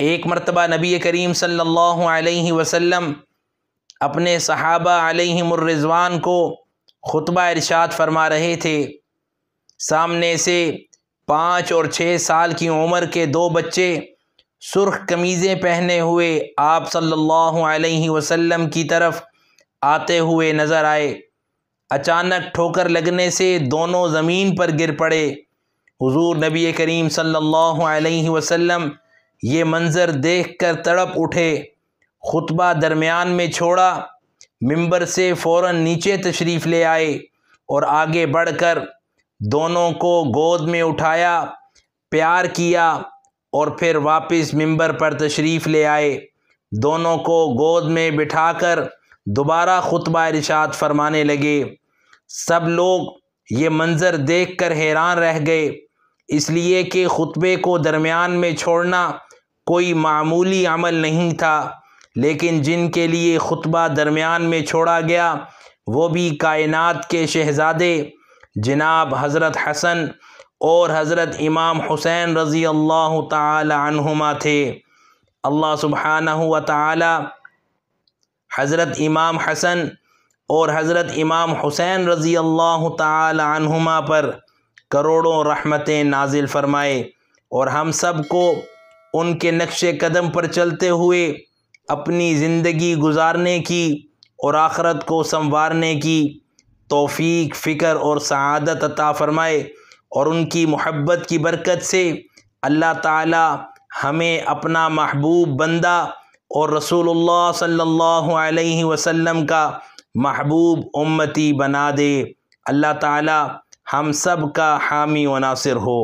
ایک مرتبہ نبی کریم صلی اللہ علیہ وسلم اپنے صحابہ علیہم الرضوان کو خطبہ ارشاد فرما رہے تھے۔ سامنے سے 5 اور 6 سال کی عمر کے 2 بچے سرخ قمیضیں پہنے ہوئے آپ صلی اللہ علیہ وسلم کی طرف آتے ہوئے نظر آئے۔ اچانک ٹھوکر لگنے سے دونوں زمین پر گر پڑے۔ حضور نبی کریم صلی اللہ علیہ وسلم یہ منظر دیکھ کر تڑپ اٹھے، خطبہ درمیان میں چھوڑا، ممبر سے فوراً نیچے تشریف لے آئے اور آگے بڑھ کر دونوں کو گود میں اٹھایا، پیار کیا اور پھر واپس ممبر پر تشریف لے آئے۔ دونوں کو گود میں بٹھا کر دوبارہ خطبہ ارشاد فرمانے لگے۔ سب لوگ یہ منظر دیکھ کر حیران رہ گئے، اس لیے کہ خطبے کو درمیان میں چھوڑنا کوئی معمولی عمل نہیں تھا، لیکن جن کے لیے خطبہ درمیان میں چھوڑا گیا وہ بھی کائنات کے شہزادے جناب حضرت حسن اور حضرت امام حسین رضی اللہ تعالی عنہما تھے۔ اللہ سبحانہ و تعالی حضرت امام حسن اور حضرت امام حسین رضی اللہ تعالی عنہما پر کروڑوں رحمتیں نازل فرمائے اور ہم سب کو ان کے نقش قدم پر چلتے ہوئے اپنی زندگی گزارنے کی اور آخرت کو سنوارنے کی توفیق، فکر اور سعادت عطا فرمائے، اور ان کی محبت کی برکت سے اللہ تعالی ہمیں اپنا محبوب بندہ اور رسول اللہ صلی اللہ علیہ وسلم کا محبوب امتی بنا دے۔ اللہ تعالی ہم سب کا حامی و ناصر ہو۔